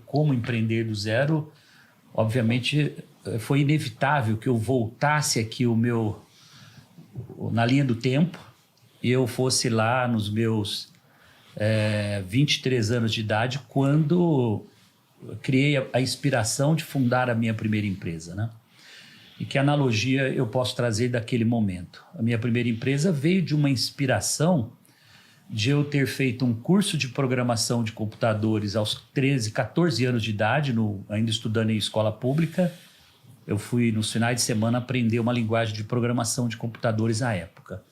como empreender do zero, obviamente foi inevitável que eu voltasse aqui na linha do tempo e eu fosse lá nos meus 23 anos de idade quando criei a inspiração de fundar a minha primeira empresa, né? E que analogia eu posso trazer daquele momento? A minha primeira empresa veio de uma inspiração de eu ter feito um curso de programação de computadores aos 13, 14 anos de idade, ainda estudando em escola pública. Eu fui nos finais de semana aprender uma linguagem de programação de computadores à época.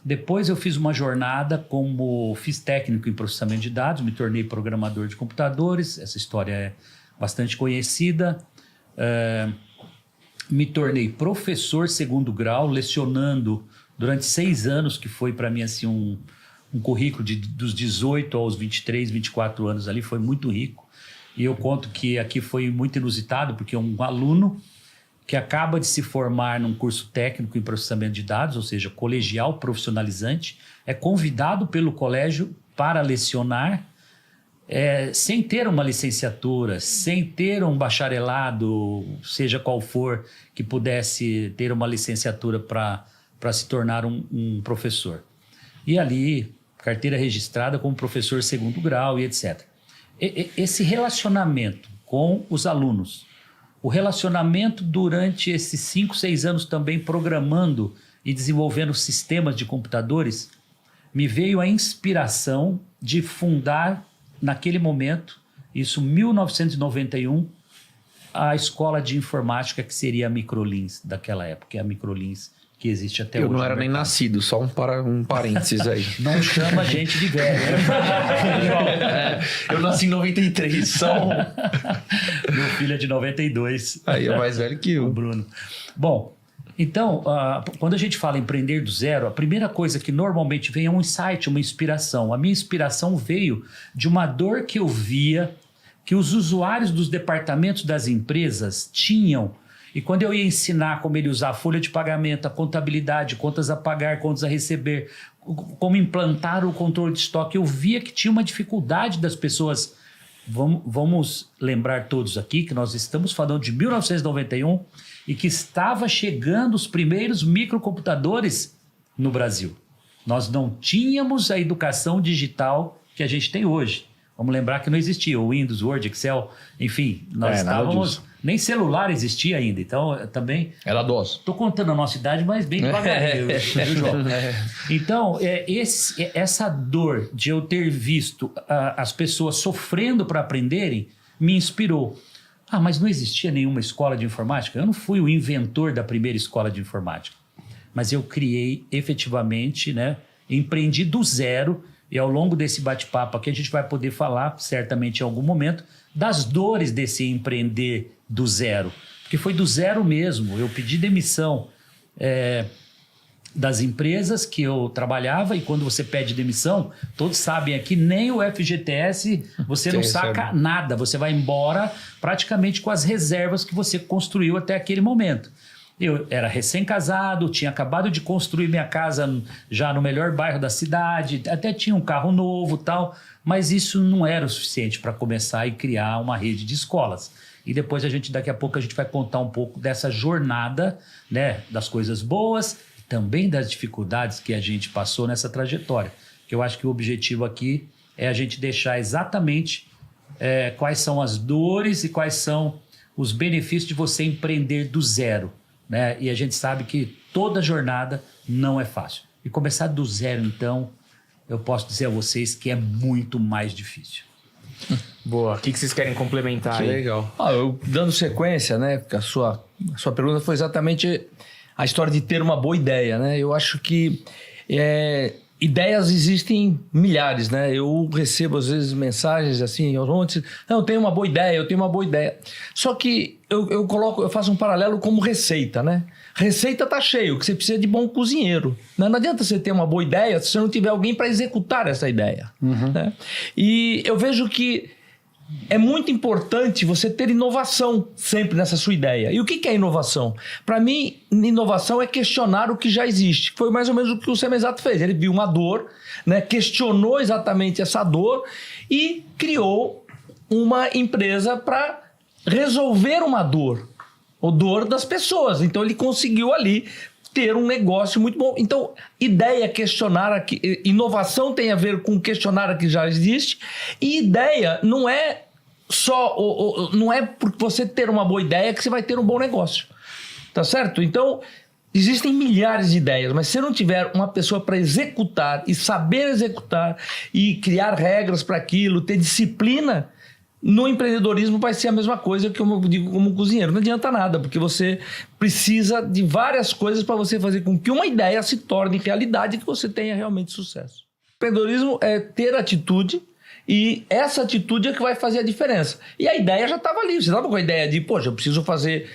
Depois eu fiz uma jornada fiz técnico em processamento de dados, me tornei programador de computadores, essa história é bastante conhecida. Me tornei professor segundo grau, lecionando durante 6 anos, que foi para mim assim um currículo dos 18 aos 23, 24 anos ali, foi muito rico. E eu conto que aqui foi muito inusitado, porque um aluno que acaba de se formar num curso técnico em processamento de dados, ou seja, colegial profissionalizante, é convidado pelo colégio para lecionar sem ter uma licenciatura, sem ter um bacharelado, seja qual for, que pudesse ter uma licenciatura para se tornar um professor. E ali, carteira registrada como professor segundo grau e etc. Esse relacionamento com os alunos, o relacionamento durante esses 5, 6 anos também programando e desenvolvendo sistemas de computadores, me veio a inspiração de fundar, naquele momento, isso em 1991, a escola de informática que seria a Microlins daquela época, é a Microlins que existe até hoje. Eu não era nem nascido, só um parênteses aí. Não chama gente de velho. Eu nasci em 93, só Meu filho é de 92. Aí é mais velho que eu. O Bruno. Bom, então, quando a gente fala empreender do zero, a primeira coisa que normalmente vem é um insight, uma inspiração. A minha inspiração veio de uma dor que eu via que os usuários dos departamentos das empresas tinham. E quando eu ia ensinar como ele usar a folha de pagamento, a contabilidade, contas a pagar, contas a receber, como implantar o controle de estoque, eu via que tinha uma dificuldade das pessoas. Vamos lembrar todos aqui que nós estamos falando de 1991 e que estava chegando os primeiros microcomputadores no Brasil. Nós não tínhamos a educação digital que a gente tem hoje. Vamos lembrar que não existia o Windows, Word, Excel, enfim, nós estávamos... Nem celular existia ainda, então também... Era DOS. Estou contando a nossa idade, mas bem devagarinho, viu, João? Então, essa dor de eu ter visto as pessoas sofrendo para aprenderem me inspirou. Mas não existia nenhuma escola de informática? Eu não fui o inventor da primeira escola de informática, mas eu criei efetivamente, né? Empreendi do zero. E ao longo desse bate-papo aqui a gente vai poder falar, certamente em algum momento, das dores desse empreender do zero. Porque foi do zero mesmo. Eu pedi demissão das empresas que eu trabalhava e quando você pede demissão, todos sabem aqui, nem o FGTS você não saca nada. Você vai embora praticamente com as reservas que você construiu até aquele momento. Eu era recém-casado, tinha acabado de construir minha casa já no melhor bairro da cidade, até tinha um carro novo e tal, mas isso não era o suficiente para começar e criar uma rede de escolas. E depois daqui a pouco a gente vai contar um pouco dessa jornada, né, das coisas boas, também das dificuldades que a gente passou nessa trajetória. Que eu acho que o objetivo aqui é a gente deixar exatamente quais são as dores e quais são os benefícios de você empreender do zero. Né? E a gente sabe que toda jornada não é fácil. E começar do zero, então, eu posso dizer a vocês que é muito mais difícil. Boa. O que vocês querem complementar que aí? Legal. Eu, dando sequência, né? A sua pergunta foi exatamente a história de ter uma boa ideia, né? Eu acho que ideias existem milhares, né? Eu recebo às vezes mensagens assim, eu tenho uma boa ideia, Só que eu faço um paralelo como receita, né? Receita tá cheio, que você precisa de bom cozinheiro. Não adianta você ter uma boa ideia se você não tiver alguém para executar essa ideia. Né? E eu vejo que é muito importante você ter inovação sempre nessa sua ideia. E o que é inovação? Para mim, inovação é questionar o que já existe. Foi mais ou menos o que o Semenzato fez. Ele viu uma dor, né? Questionou exatamente essa dor e criou uma empresa para resolver uma dor, ou dor das pessoas. Então ele conseguiu ali ter um negócio muito bom. Então, ideia é questionar aqui, inovação tem a ver com questionar o que já existe, e ideia não é só, não é por você ter uma boa ideia que você vai ter um bom negócio. Tá certo? Então, existem milhares de ideias, mas se não tiver uma pessoa para executar e saber executar e criar regras para aquilo, ter disciplina, no empreendedorismo vai ser a mesma coisa que eu digo como cozinheiro. Não adianta nada, porque você precisa de várias coisas para você fazer com que uma ideia se torne realidade e que você tenha realmente sucesso. O empreendedorismo é ter atitude, e essa atitude é que vai fazer a diferença. E a ideia já estava ali. Você estava com a ideia de, poxa, eu preciso fazer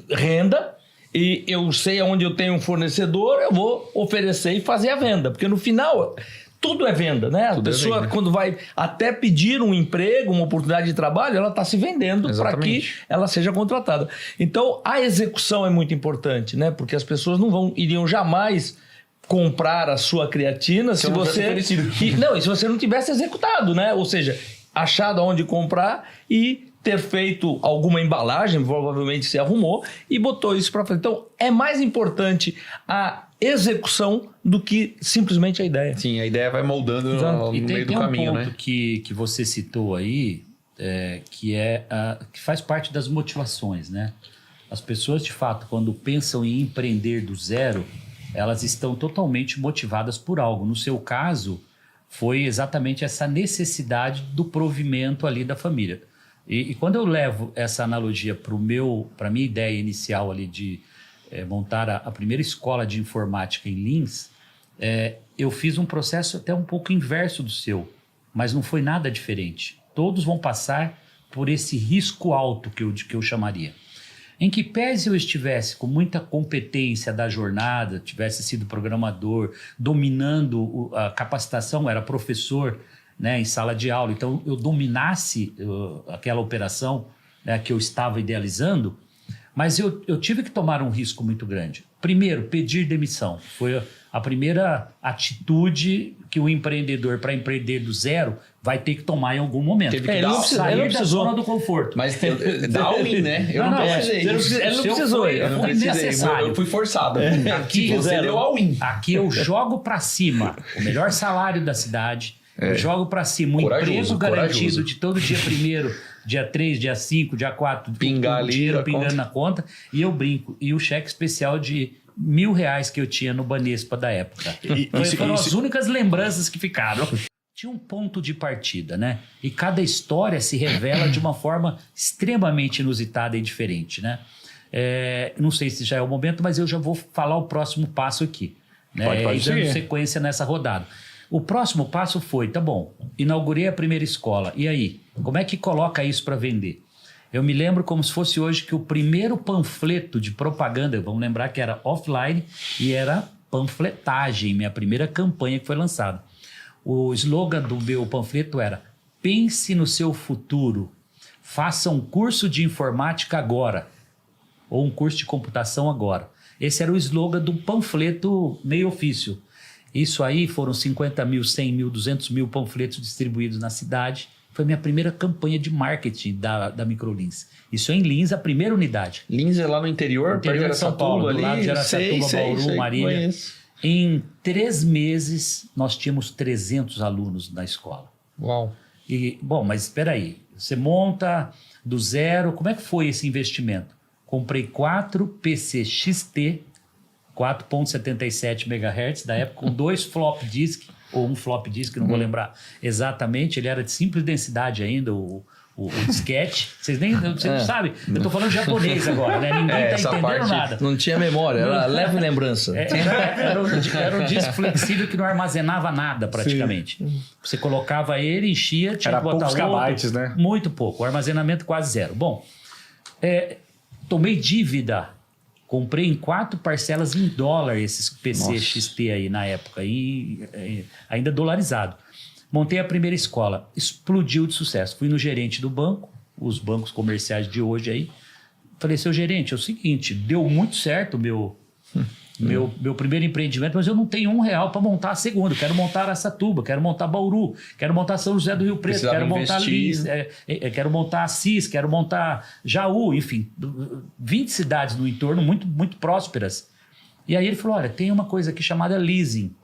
renda, e eu sei onde eu tenho um fornecedor, eu vou oferecer e fazer a venda. Porque no final, tudo é venda, né? A pessoa, quando vai até pedir um emprego, uma oportunidade de trabalho, ela está se vendendo para que ela seja contratada. Então, a execução é muito importante, né? Porque as pessoas iriam jamais comprar a sua creatina se você não tivesse executado, né? Ou seja, achado onde comprar e ter feito alguma embalagem, provavelmente se arrumou, e botou isso para frente. Então, é mais importante a execução do que simplesmente a ideia. Sim, a ideia vai moldando no meio do caminho, né? E tem um ponto que você citou aí, que faz parte das motivações, né? As pessoas, de fato, quando pensam em empreender do zero, elas estão totalmente motivadas por algo. No seu caso, foi exatamente essa necessidade do provimento ali da família. E quando eu levo essa analogia para a minha ideia inicial ali de montar a primeira escola de informática em Lins, eu fiz um processo até um pouco inverso do seu, mas não foi nada diferente. Todos vão passar por esse risco alto que eu chamaria. Em que pese eu estivesse com muita competência da jornada, tivesse sido programador, dominando a capacitação, era professor, né, em sala de aula, então eu dominasse aquela operação, né, que eu estava idealizando, mas eu tive que tomar um risco muito grande. Primeiro, pedir demissão. Foi a primeira atitude que o empreendedor, para empreender do zero, vai ter que tomar em algum momento. Teve que sair da zona do conforto. Mas dá all-in, né? Eu não precisei. Ele não precisou. Foi necessário. Eu fui forçado. Aqui, você deu all-in. Aqui eu jogo para cima o melhor salário da cidade, eu jogo para cima um emprego garantido de todo dia 1º, dia 3, dia 5, dia 4, pingar ali, dinheiro pingando na conta, e eu brinco. E o cheque especial de R$1.000 que eu tinha no Banespa da época. Foram as únicas lembranças que ficaram. Tinha um ponto de partida, né? E cada história se revela de uma forma extremamente inusitada e diferente, né? Não sei se já é o momento, mas eu já vou falar o próximo passo aqui, né? Pode dando sequência nessa rodada. O próximo passo foi, tá bom, inaugurei a primeira escola. E aí? Como é que coloca isso para vender? Eu me lembro como se fosse hoje que o primeiro panfleto de propaganda, vamos lembrar que era offline e era panfletagem, minha primeira campanha que foi lançada. O slogan do meu panfleto era: pense no seu futuro, faça um curso de informática agora, ou um curso de computação agora. Esse era o slogan do panfleto meio ofício. Isso aí foram 50 mil, 100 mil, 200 mil panfletos distribuídos na cidade. Foi minha primeira campanha de marketing da Microlins. Isso é em Lins, a primeira unidade. Lins é lá no interior perto de São Paulo, do lado de Araçatuba, Bauru, Marília. Conheço. Em 3 meses, nós tínhamos 300 alunos na escola. Uau. Bom, mas espera aí. Você monta do zero. Como é que foi esse investimento? Comprei 4 PC XT, 4.77 MHz, da época, com 2 flop disk, ou um flop disk, não vou lembrar exatamente. Ele era de simples densidade ainda, o disquete. Vocês não sabem? Eu tô falando japonês agora, né? Ninguém tá entendendo nada. Não tinha memória, era leve lembrança. Era um disco flexível que não armazenava nada, praticamente. Sim. Você colocava ele, enchia, tinha que botar outro. Kbytes, né? Muito pouco. O armazenamento quase zero. Bom, tomei dívida. Comprei em 4 parcelas em dólar esses PC XT aí na época, ainda dolarizado. Montei a primeira escola, explodiu de sucesso. Fui no gerente do banco, os bancos comerciais de hoje aí. Falei, seu gerente, é o seguinte, deu muito certo meu primeiro empreendimento, mas eu não tenho R$1 para montar a segunda. Eu quero montar Araçatuba, quero montar Bauru, quero montar São José do Rio Preto, quero montar Lins, quero montar Assis, quero montar Jaú, enfim, 20 cidades no entorno muito, muito prósperas. E aí ele falou, olha, tem uma coisa aqui chamada leasing,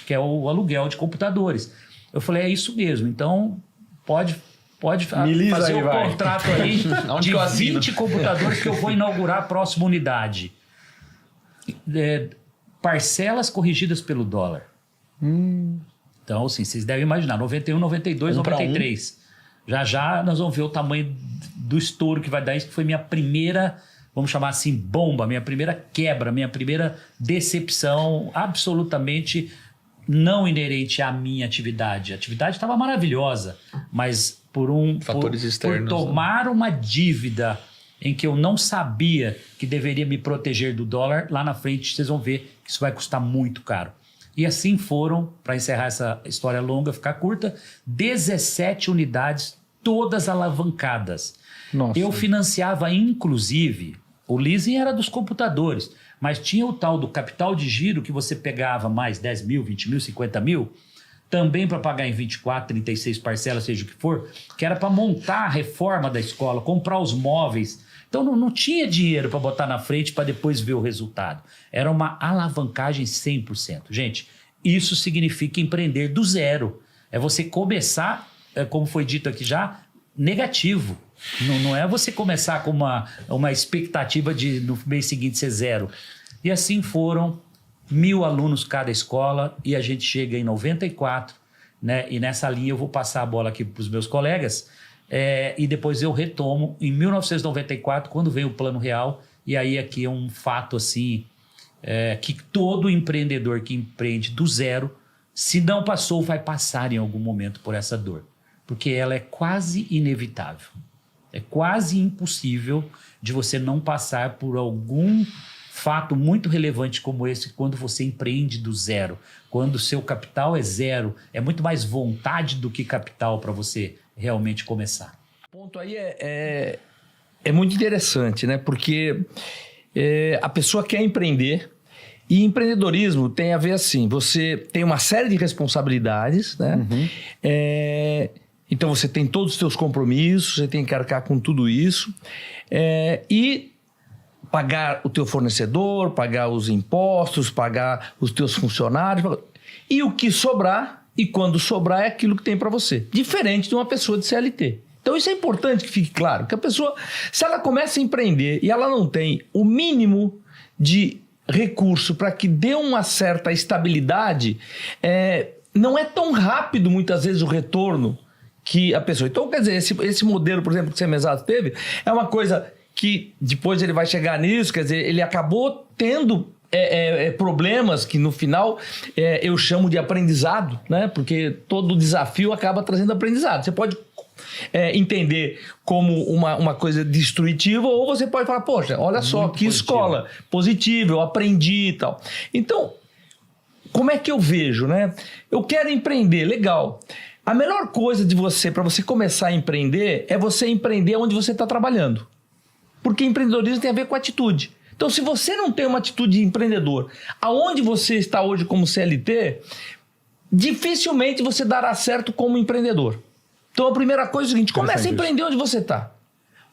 que é o aluguel de computadores. Eu falei, é isso mesmo, então pode fazer um contrato aí de 20 computadores que eu vou inaugurar a próxima unidade. Parcelas corrigidas pelo dólar. Então, assim, vocês devem imaginar, 91, 92, 93. Já nós vamos ver o tamanho do estouro que vai dar. Isso que foi minha primeira, vamos chamar assim, bomba, minha primeira quebra, minha primeira decepção absolutamente não inerente à minha atividade. A atividade estava maravilhosa, mas fatores externos, por tomar uma dívida em que eu não sabia que deveria me proteger do dólar, lá na frente vocês vão ver que isso vai custar muito caro. E assim foram, para encerrar essa história longa, ficar curta, 17 unidades, todas alavancadas. Nossa. Eu financiava, inclusive, o leasing era dos computadores, mas tinha o tal do capital de giro que você pegava mais 10 mil, 20 mil, 50 mil, também para pagar em 24, 36 parcelas, seja o que for, que era para montar a reforma da escola, comprar os móveis. Então não tinha dinheiro para botar na frente para depois ver o resultado. Era uma alavancagem 100%. Gente, isso significa empreender do zero. É você começar, como foi dito aqui já, negativo. Não é você começar com uma expectativa de no mês seguinte ser zero. E assim foram 1.000 alunos cada escola e a gente chega em 94, né? E nessa linha eu vou passar a bola aqui para os meus colegas e depois eu retomo em 1994, quando veio o Plano Real, e aí aqui é um fato assim, que todo empreendedor que empreende do zero, se não passou, vai passar em algum momento por essa dor, porque ela é quase inevitável. É quase impossível de você não passar por algum fato muito relevante como esse quando você empreende do zero. Quando o seu capital é zero, é muito mais vontade do que capital para você realmente começar. O ponto aí é muito interessante, né? Porque a pessoa quer empreender e empreendedorismo tem a ver assim, você tem uma série de responsabilidades, né? Então você tem todos os seus compromissos, você tem que arcar com tudo isso e pagar o teu fornecedor, pagar os impostos, pagar os teus funcionários. E o que sobrar, e quando sobrar, é aquilo que tem para você. Diferente de uma pessoa de CLT. Então isso é importante que fique claro, que a pessoa, se ela começa a empreender e ela não tem o mínimo de recurso para que dê uma certa estabilidade, não é tão rápido muitas vezes o retorno que a pessoa... Então, quer dizer, esse modelo, por exemplo, que o Semezato teve, é uma coisa que depois ele vai chegar nisso, quer dizer, ele acabou tendo problemas que no final eu chamo de aprendizado, né? Porque todo desafio acaba trazendo aprendizado. Você pode entender como uma coisa destrutiva, ou você pode falar, poxa, olha só, muito que positivo. Escola positiva, eu aprendi e tal. Então, como é que eu vejo, né? Eu quero empreender, legal. A melhor coisa para você começar a empreender é você empreender onde você está trabalhando. Porque empreendedorismo tem a ver com atitude. Então, se você não tem uma atitude de empreendedor, aonde você está hoje como CLT, dificilmente você dará certo como empreendedor. Então, a primeira coisa é o seguinte, comece a empreender onde você está.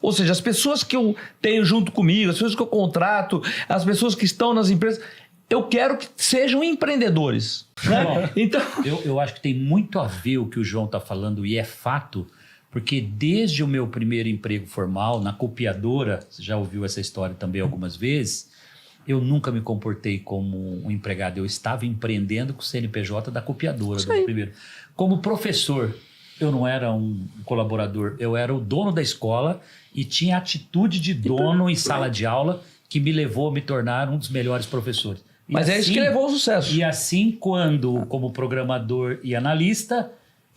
Ou seja, as pessoas que eu tenho junto comigo, as pessoas que eu contrato, as pessoas que estão nas empresas, eu quero que sejam empreendedores. Né? Então... eu acho que tem muito a ver o que o João está falando, e é fato, porque desde o meu primeiro emprego formal, na copiadora, você já ouviu essa história também algumas vezes, eu nunca me comportei como um empregado, eu estava empreendendo com o CNPJ da copiadora. Do primeiro. Como professor, eu não era um colaborador, eu era o dono da escola e tinha atitude de dono em sala de aula que me levou a me tornar um dos melhores professores. Mas é isso que levou ao sucesso. E assim, como programador e analista,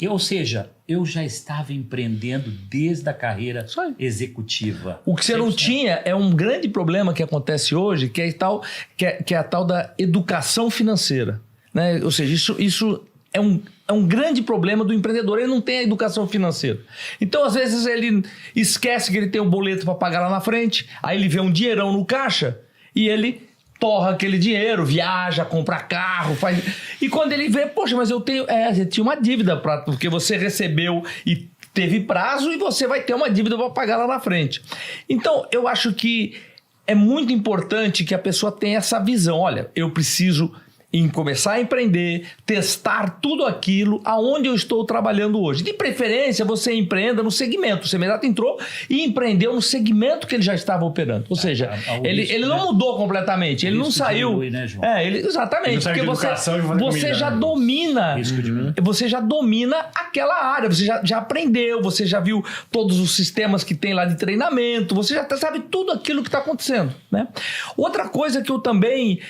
ou seja, eu já estava empreendendo desde a carreira executiva. O que você não tinha é um grande problema que acontece hoje, que é a tal da educação financeira. Né? Ou seja, isso é um grande problema do empreendedor. Ele não tem a educação financeira. Então, às vezes, ele esquece que ele tem um boleto para pagar lá na frente, aí ele vê um dinheirão no caixa e ele torra aquele dinheiro, viaja, compra carro, faz... E quando ele vê, poxa, mas eu tenho... você tinha uma dívida, porque você recebeu e teve prazo e você vai ter uma dívida para pagar lá na frente. Então, eu acho que é muito importante que a pessoa tenha essa visão. Olha, eu preciso começar a empreender, testar tudo aquilo aonde eu estou trabalhando hoje. De preferência, você empreenda no segmento. O Semenzato entrou e empreendeu no segmento que ele já estava operando. Ou seja, ele não mudou completamente, ele não saiu... Diminui, né, João? Exatamente, porque você já domina, você já domina aquela área, você já aprendeu, você já viu todos os sistemas que tem lá de treinamento, você já sabe tudo aquilo que está acontecendo, né? Outra coisa que eu também...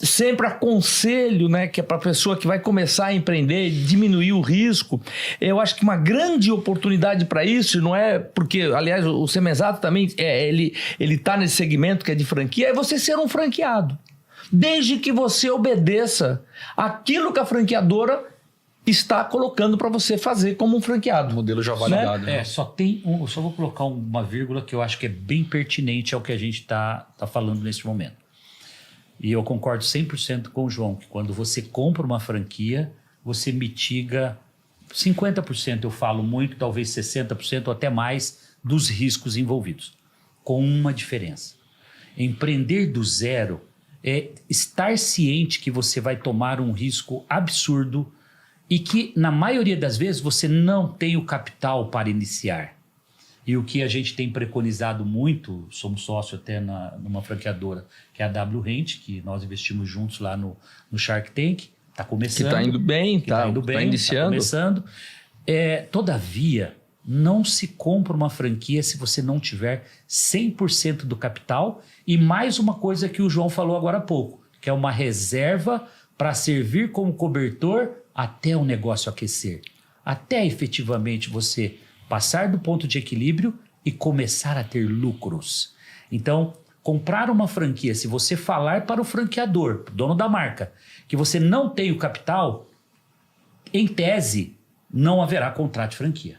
sempre aconselho, né, que é para a pessoa que vai começar a empreender, diminuir o risco. Eu acho que uma grande oportunidade para isso, não é porque, aliás, o Semenzato também, ele está nesse segmento que é de franquia, é você ser um franqueado. Desde que você obedeça aquilo que a franqueadora está colocando para você fazer como um franqueado. O modelo já validado. Né? Só vou colocar uma vírgula que eu acho que é bem pertinente ao que a gente tá falando nesse momento. E eu concordo 100% com o João, que quando você compra uma franquia, você mitiga 50%, eu falo muito, talvez 60% ou até mais, dos riscos envolvidos. Com uma diferença. Empreender do zero é estar ciente que você vai tomar um risco absurdo e que, na maioria das vezes, você não tem o capital para iniciar. E o que a gente tem preconizado muito, somos sócio até numa franqueadora, que é a W Rent, que nós investimos juntos lá no Shark Tank, está começando. Que está indo bem, está iniciando. Tá começando. Todavia, não se compra uma franquia se você não tiver 100% do capital e mais uma coisa que o João falou agora há pouco, que é uma reserva para servir como cobertor até o negócio aquecer. Até efetivamente você passar do ponto de equilíbrio e começar a ter lucros. Então, comprar uma franquia, se você falar para o franqueador, dono da marca, que você não tem o capital, em tese, não haverá contrato de franquia.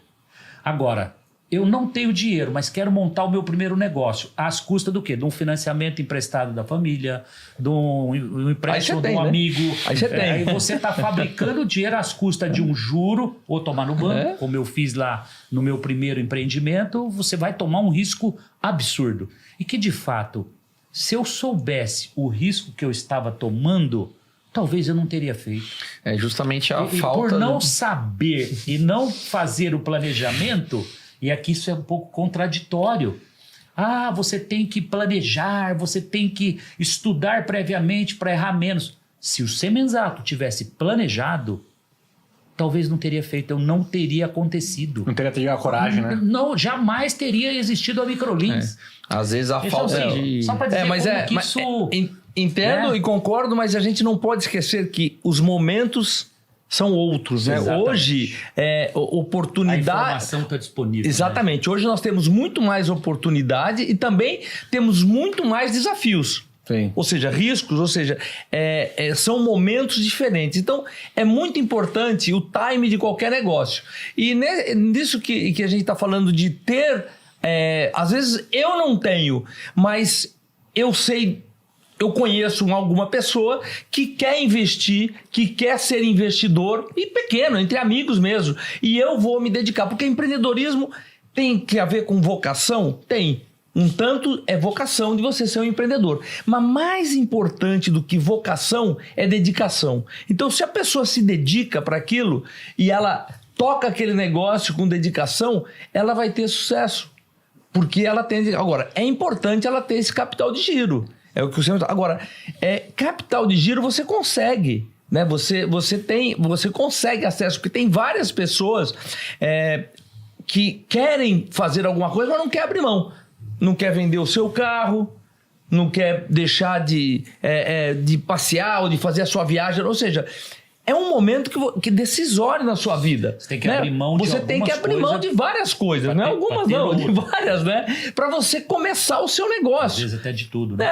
Agora, eu não tenho dinheiro, mas quero montar o meu primeiro negócio. Às custas do quê? De um financiamento emprestado da família, de um empréstimo de um amigo. Aí você está fabricando dinheiro às custas de um juro, ou tomar no banco, como eu fiz lá no meu primeiro empreendimento, você vai tomar um risco absurdo. E que, de fato, se eu soubesse o risco que eu estava tomando, talvez eu não teria feito. É justamente a falta... Por não saber e não fazer o planejamento... E aqui isso é um pouco contraditório. Você tem que planejar, você tem que estudar previamente para errar menos. Se o Semenzato tivesse planejado, talvez não teria feito, não teria acontecido. Não teria tido a coragem, né? Não, jamais teria existido a Microlins. Às vezes a falta de... Só para dizer que isso... Entendo e concordo, mas a gente não pode esquecer que os momentos... são outros, né? Exatamente. Hoje, oportunidade... A informação está disponível. Exatamente. Né? Hoje nós temos muito mais oportunidade e também temos muito mais desafios. Sim. Ou seja, riscos, ou seja, são momentos diferentes. Então, é muito importante o time de qualquer negócio. E nisso que a gente está falando de ter... às vezes eu não tenho, mas eu sei... Eu conheço alguma pessoa que quer investir, que quer ser investidor, e pequeno, entre amigos mesmo. E eu vou me dedicar, porque empreendedorismo tem que ver com vocação? Tem. Um tanto é vocação de você ser um empreendedor. Mas mais importante do que vocação é dedicação. Então, se a pessoa se dedica para aquilo e ela toca aquele negócio com dedicação, ela vai ter sucesso. Porque ela tem... Agora, é importante ela ter esse capital de giro. É o que você... Agora, capital de giro você consegue, né? Você consegue acesso, porque tem várias pessoas que querem fazer alguma coisa, mas não quer abrir mão. Não quer vender o seu carro, não quer deixar de passear ou de fazer a sua viagem. Ou seja, é um momento que decisório na sua vida. Você tem que abrir mão de Você tem que abrir mão de várias coisas, não é algumas não, de várias, né? Para você começar o seu negócio. Às vezes até de tudo, né?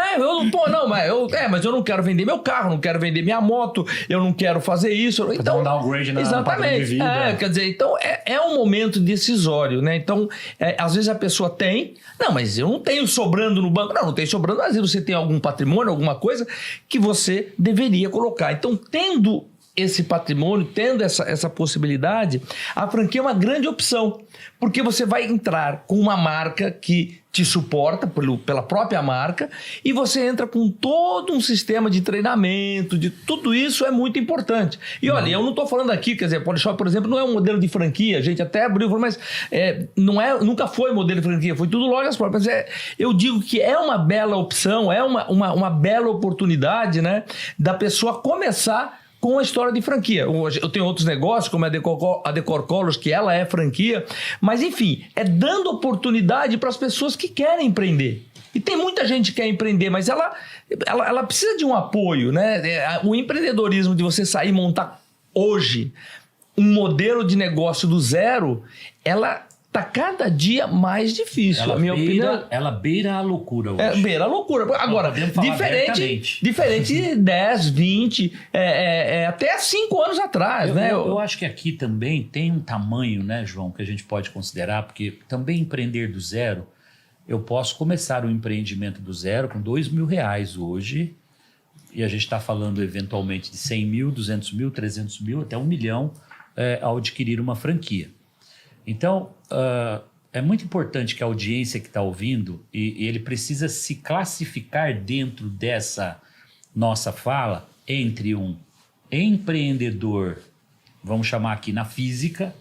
Mas eu não quero vender meu carro, não quero vender minha moto, eu não quero fazer isso. Então, dar um downgrade na padrão de vida. Quer dizer, então é um momento decisório, né? Então, às vezes a pessoa tem, não, mas eu não tenho sobrando no banco. Não tem sobrando, às vezes você tem algum patrimônio, alguma coisa que você deveria colocar. Então, tendo esse patrimônio, tendo essa possibilidade, a franquia é uma grande opção, porque você vai entrar com uma marca que te suporta pela própria marca e você entra com todo um sistema de treinamento, de tudo isso é muito importante. E olha, eu não estou falando aqui, quer dizer, Polishop, por exemplo, não é um modelo de franquia, a gente até abriu, mas nunca foi modelo de franquia, foi tudo lojas próprias. Eu digo que é uma bela opção, é uma bela oportunidade, né, da pessoa começar com a história de franquia. Eu tenho outros negócios, como a Decor Colors, que ela é franquia, mas enfim, é dando oportunidade para as pessoas que querem empreender. E tem muita gente que quer empreender, mas ela precisa de um apoio, né? O empreendedorismo de você sair e montar hoje um modelo de negócio do zero, ela está cada dia mais difícil, a minha opinião. Ela beira a loucura hoje. Beira a loucura. Agora, diferente de 10, 20, até 5 anos atrás, né? Eu acho que aqui também tem um tamanho, né, João, que a gente pode considerar, porque também empreender do zero, eu posso começar um empreendimento do zero com R$2.000 hoje, e a gente está falando eventualmente de 100 mil, 200 mil, 300 mil, até 1 milhão ao adquirir uma franquia. Então, é muito importante que a audiência que está ouvindo, e ele precisa se classificar dentro dessa nossa fala, entre um empreendedor, vamos chamar aqui na física,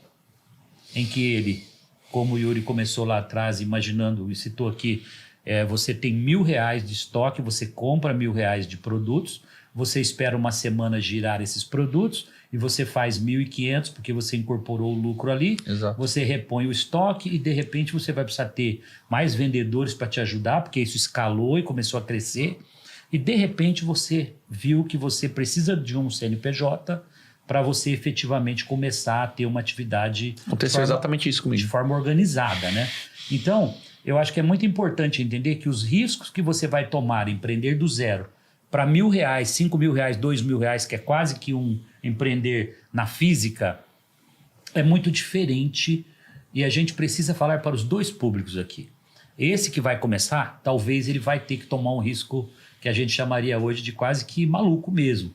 em que ele, como o Yuri começou lá atrás, imaginando, e citou aqui, você tem R$1.000 de estoque, você compra R$1.000 de produtos, você espera uma semana girar esses produtos, e você faz 1.500 porque você incorporou o lucro ali. Exato. Você repõe o estoque e de repente você vai precisar ter mais vendedores para te ajudar, porque isso escalou e começou a crescer. E de repente você viu que você precisa de um CNPJ para você efetivamente começar a ter uma atividade aconteceu exatamente isso comigo, de forma organizada, né? Então, eu acho que é muito importante entender que os riscos que você vai tomar empreender do zero para R$1.000, R$5.000, R$2.000, que é quase que um empreender na física, é muito diferente e a gente precisa falar para os dois públicos aqui. Esse que vai começar, talvez ele vai ter que tomar um risco que a gente chamaria hoje de quase que maluco mesmo,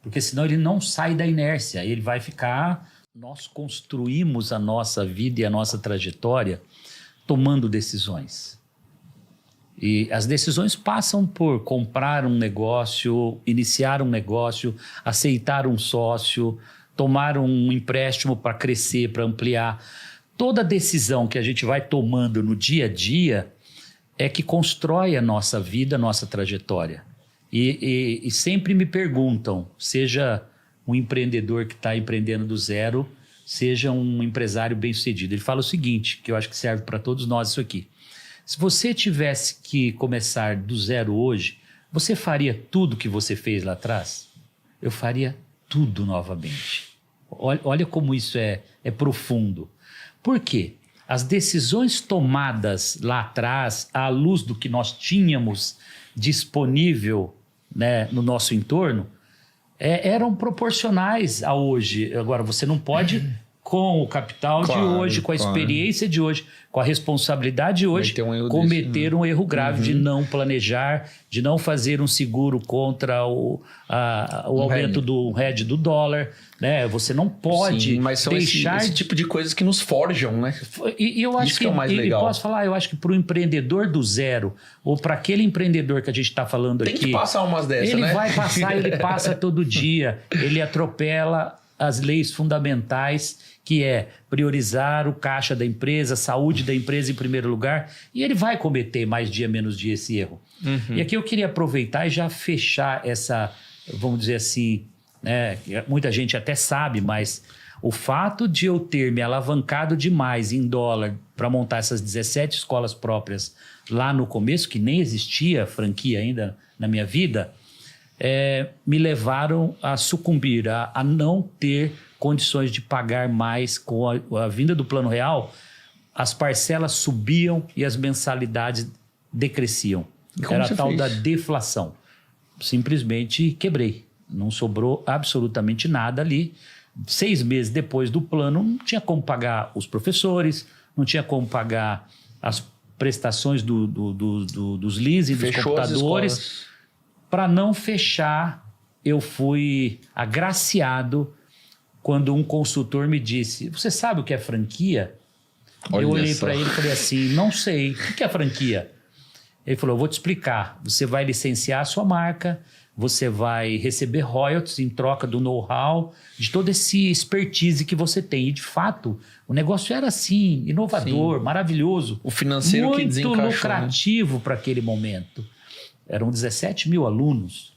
porque senão ele não sai da inércia, ele vai ficar... Nós construímos a nossa vida e a nossa trajetória tomando decisões. E as decisões passam por comprar um negócio, iniciar um negócio, aceitar um sócio, tomar um empréstimo para crescer, para ampliar. Toda decisão que a gente vai tomando no dia a dia é que constrói a nossa vida, a nossa trajetória. E sempre me perguntam, seja um empreendedor que está empreendendo do zero, seja um empresário bem-sucedido. Ele fala o seguinte, que eu acho que serve para todos nós isso aqui. Se você tivesse que começar do zero hoje, você faria tudo que você fez lá atrás? Eu faria tudo novamente. Olha como isso é profundo. Por quê? As decisões tomadas lá atrás, à luz do que nós tínhamos disponível, né, no nosso entorno, eram proporcionais a hoje. Agora, você não pode... com o capital de hoje, com a experiência de hoje, com a responsabilidade de hoje, cometer um erro grave de não planejar, de não fazer um seguro contra o aumento do hedge do dólar, né? Você não pode. Sim, mas são deixar esse tipo de coisas que nos forjam, né? E eu acho que é o mais legal. Posso falar, eu acho que para o empreendedor do zero, ou para aquele empreendedor que a gente está falando aqui... Tem que passar umas dessas, ele né? vai passar, ele passa todo dia, ele atropela as leis fundamentais, que é priorizar o caixa da empresa, a saúde da empresa em primeiro lugar, e ele vai cometer mais dia, menos dia esse erro. E aqui eu queria aproveitar e já fechar essa, vamos dizer assim, né, muita gente até sabe, mas o fato de eu ter me alavancado demais em dólar para montar essas 17 escolas próprias lá no começo, que nem existia franquia ainda na minha vida, me levaram a sucumbir, a não ter condições de pagar mais com a vinda do Plano Real. As parcelas subiam e as mensalidades decresciam. Era a tal da deflação. Simplesmente quebrei. Não sobrou absolutamente nada ali. 6 meses depois do plano, não tinha como pagar os professores, não tinha como pagar as prestações dos leasing, dos computadores. Para não fechar, eu fui agraciado quando um consultor me disse: você sabe o que é franquia? Eu olhei para ele e falei assim: não sei. O que é franquia? Ele falou: eu vou te explicar. Você vai licenciar a sua marca, você vai receber royalties em troca do know-how, de todo esse expertise que você tem. E, de fato, o negócio era assim, inovador, maravilhoso. O financeiro que desencaixou. Muito lucrativo, né, para aquele momento. Eram 17 mil alunos.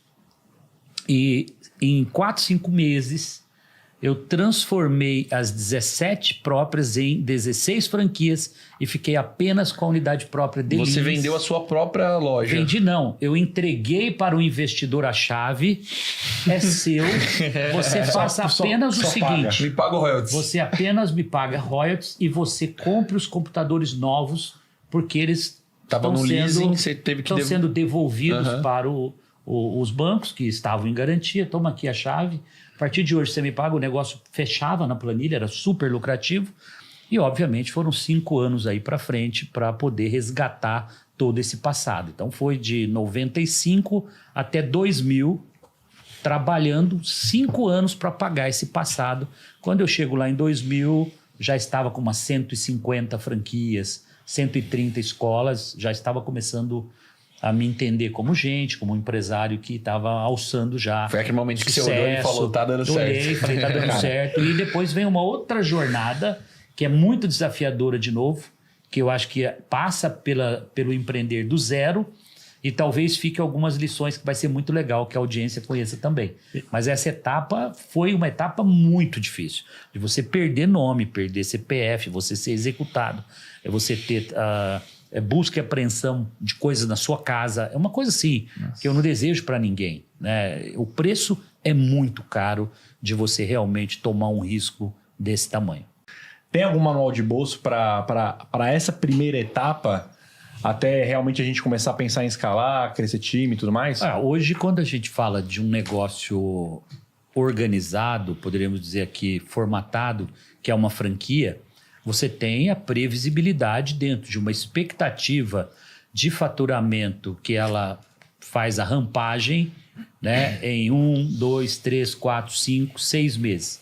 E em 4, 5 meses, eu transformei as 17 próprias em 16 franquias e fiquei apenas com a unidade própria de Você leasing. vendeu a sua própria loja. Vendi não. Eu entreguei para o investidor a chave. É seu. Você faça apenas o seguinte. Me paga o royalties. Você apenas me paga royalties e você compre os computadores novos, porque eles estão no leasing, você teve que sendo devolvidos para os bancos que estavam em garantia. Toma aqui a chave. A partir de hoje você me paga. O negócio fechava na planilha, era super lucrativo. E, obviamente, foram 5 anos aí para frente para poder resgatar todo esse passado. Então, foi de 95 até 2000, trabalhando 5 anos para pagar esse passado. Quando eu chego lá em 2000, já estava com umas 150 franquias, 130 escolas, já estava começando a me entender como gente, como empresário que estava alçando já. Foi aquele momento que sucesso. você olhou e falou: tá dando certo. Olhei, falei: tá dando certo. E depois vem uma outra jornada que é muito desafiadora de novo, que eu acho que passa pelo empreender do zero, e talvez fique algumas lições que vai ser muito legal que a audiência conheça também. Mas essa etapa foi uma etapa muito difícil, de você perder nome, perder CPF, você ser executado, você ter busca e apreensão de coisas na sua casa, é uma coisa assim, que eu não desejo para ninguém, né? O preço é muito caro de você realmente tomar um risco desse tamanho. Tem algum manual de bolso para essa primeira etapa, até realmente a gente começar a pensar em escalar, crescer time e tudo mais? Hoje, quando a gente fala de um negócio organizado, poderíamos dizer aqui formatado, que é uma franquia, você tem a previsibilidade dentro de uma expectativa de faturamento que ela faz a rampagem, né, em 1, 2, 3, 4, 5, 6 meses.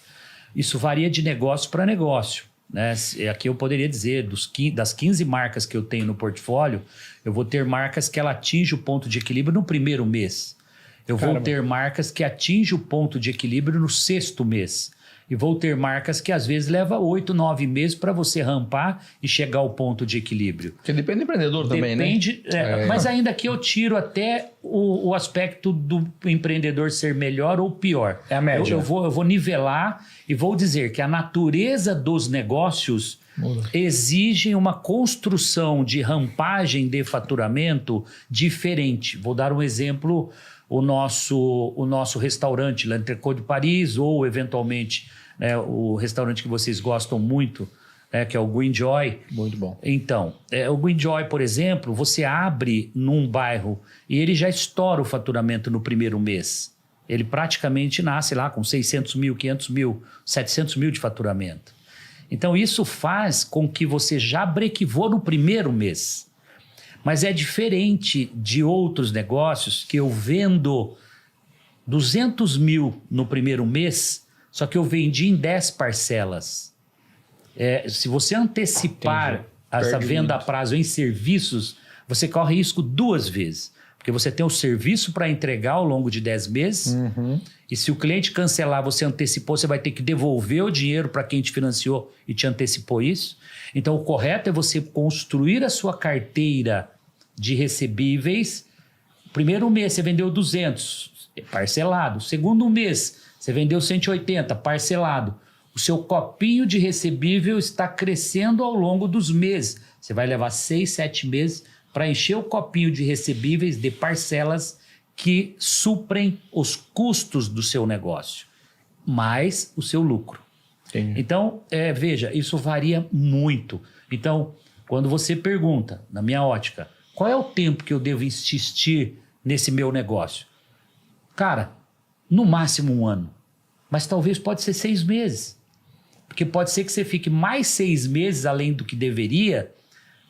Isso varia de negócio para negócio, né? Aqui eu poderia dizer, das 15 marcas que eu tenho no portfólio, eu vou ter marcas que ela atinge o ponto de equilíbrio no primeiro mês. Eu vou ter marcas que atingem o ponto de equilíbrio no 6º mês. E vou ter marcas que às vezes leva 8, 9 meses para você rampar e chegar ao ponto de equilíbrio. Porque depende do empreendedor também, né? Mas ainda que eu tiro até o aspecto do empreendedor ser melhor ou pior. É a média. Eu vou nivelar e vou dizer que a natureza dos negócios exigem uma construção de rampagem de faturamento diferente. Vou dar um exemplo. O nosso restaurante, L'Entrecôte de Paris, ou eventualmente, né, o restaurante que vocês gostam muito, que é o Green Joy. Muito bom. Então, o Green Joy, por exemplo, você abre num bairro e ele já estoura o faturamento no primeiro mês. Ele praticamente nasce lá com 600 mil, 500 mil, 700 mil de faturamento. Então, isso faz com que você já brequivou no primeiro mês. Mas é diferente de outros negócios que eu vendo 200 mil no primeiro mês, só que eu vendi em 10 parcelas. Se você antecipar essa venda a prazo em serviços, você corre risco 2 vezes. Porque você tem o serviço para entregar ao longo de 10 meses, e se o cliente cancelar, você antecipou, você vai ter que devolver o dinheiro para quem te financiou e te antecipou isso. Então, o correto é você construir a sua carteira de recebíveis. Primeiro mês você vendeu 200, parcelado. Segundo mês você vendeu 180, parcelado. O seu copinho de recebível está crescendo ao longo dos meses. Você vai levar 6, 7 meses para encher o copinho de recebíveis de parcelas que suprem os custos do seu negócio, mais o seu lucro. Entendi. Então, veja, isso varia muito. Então, quando você pergunta, na minha ótica, qual é o tempo que eu devo insistir nesse meu negócio? Cara, no máximo 1 ano. Mas talvez pode ser 6 meses. Porque pode ser que você fique mais 6 meses além do que deveria,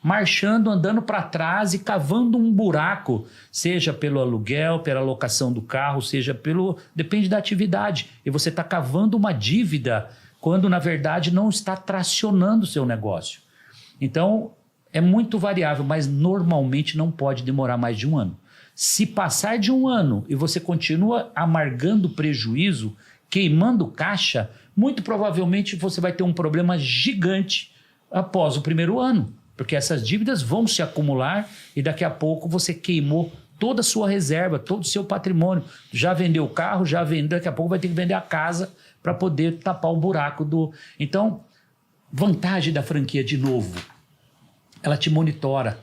marchando, andando para trás e cavando um buraco, seja pelo aluguel, pela locação do carro, seja pelo... Depende da atividade. E você está cavando uma dívida quando, na verdade, não está tracionando o seu negócio. Então, é muito variável, mas normalmente não pode demorar mais de 1 ano. Se passar de 1 ano e você continua amargando prejuízo, queimando caixa, muito provavelmente você vai ter um problema gigante após o primeiro ano, porque essas dívidas vão se acumular e daqui a pouco você queimou toda a sua reserva, todo o seu patrimônio. Já vendeu o carro, já vendeu, daqui a pouco vai ter que vender a casa para poder tapar o buraco do... Então, vantagem da franquia, de novo, ela te monitora.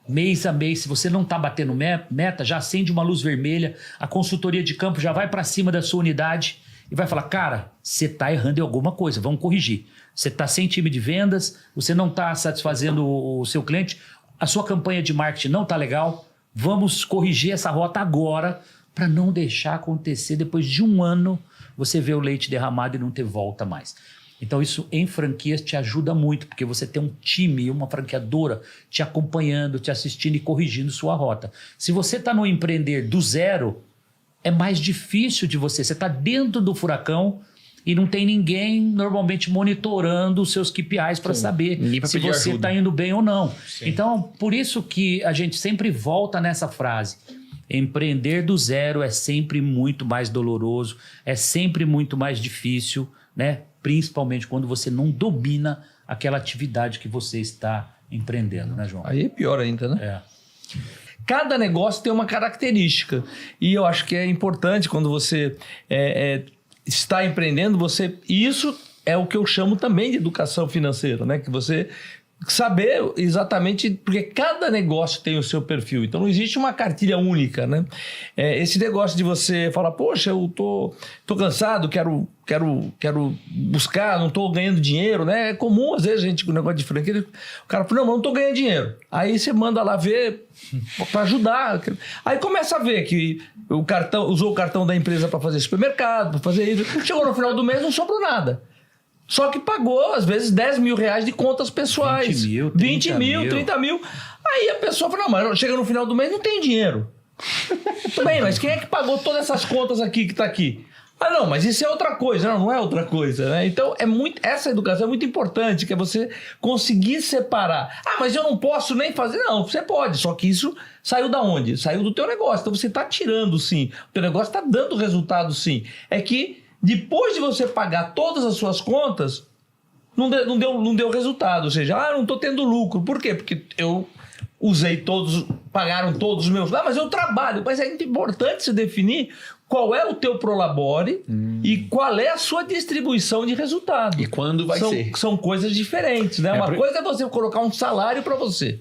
Mês a mês, se você não está batendo meta, já acende uma luz vermelha, a consultoria de campo já vai para cima da sua unidade e vai falar, cara, você está errando em alguma coisa, vamos corrigir. Você está sem time de vendas, você não está satisfazendo o seu cliente, a sua campanha de marketing não está legal, vamos corrigir essa rota agora para não deixar acontecer depois de 1 ano você ver o leite derramado e não ter volta mais. Então isso em franquias te ajuda muito, porque você tem um time, uma franqueadora te acompanhando, te assistindo e corrigindo sua rota. Se você está no empreender do zero, é mais difícil de você está dentro do furacão e não tem ninguém normalmente monitorando os seus KPIs para saber se você está indo bem ou não. Sim. Então, por isso que a gente sempre volta nessa frase. Empreender do zero é sempre muito mais doloroso, é sempre muito mais difícil, né? Principalmente quando você não domina aquela atividade que você está empreendendo, né, João? Aí é pior ainda, né? É. Cada negócio tem uma característica e eu acho que é importante quando você está empreendendo, e isso é o que eu chamo também de educação financeira, né? Que você saber exatamente, porque cada negócio tem o seu perfil, então não existe uma cartilha única, né? Esse negócio de você falar, poxa, eu tô cansado, quero buscar, não tô ganhando dinheiro, né? É comum, às vezes, a gente com o negócio de franquia, o cara fala, não tô ganhando dinheiro. Aí você manda lá ver para ajudar. Aí começa a ver que usou o cartão da empresa para fazer supermercado, para fazer isso. Chegou no final do mês, não sobrou nada. Só que pagou, às vezes, 10 mil reais de contas pessoais. 20 mil, 30 mil. Aí a pessoa fala, não, mas chega no final do mês, não tem dinheiro. Tudo bem, mas quem é que pagou todas essas contas aqui que está aqui? Ah, não, mas isso é outra coisa. Não é outra coisa, né? Então, essa educação é muito importante, que é você conseguir separar. Ah, mas eu não posso nem fazer. Não, você pode, só que isso saiu da onde? Saiu do teu negócio. Então, você está tirando, sim. O teu negócio está dando resultado, sim. É que depois de você pagar todas as suas contas, não deu resultado. Ou seja, não estou tendo lucro. Por quê? Porque eu pagaram todos os meus... mas eu trabalho. Mas é importante você definir qual é o teu prolabore e qual é a sua distribuição de resultado. E quando vai ser. São coisas diferentes, né? Uma coisa é você colocar um salário para você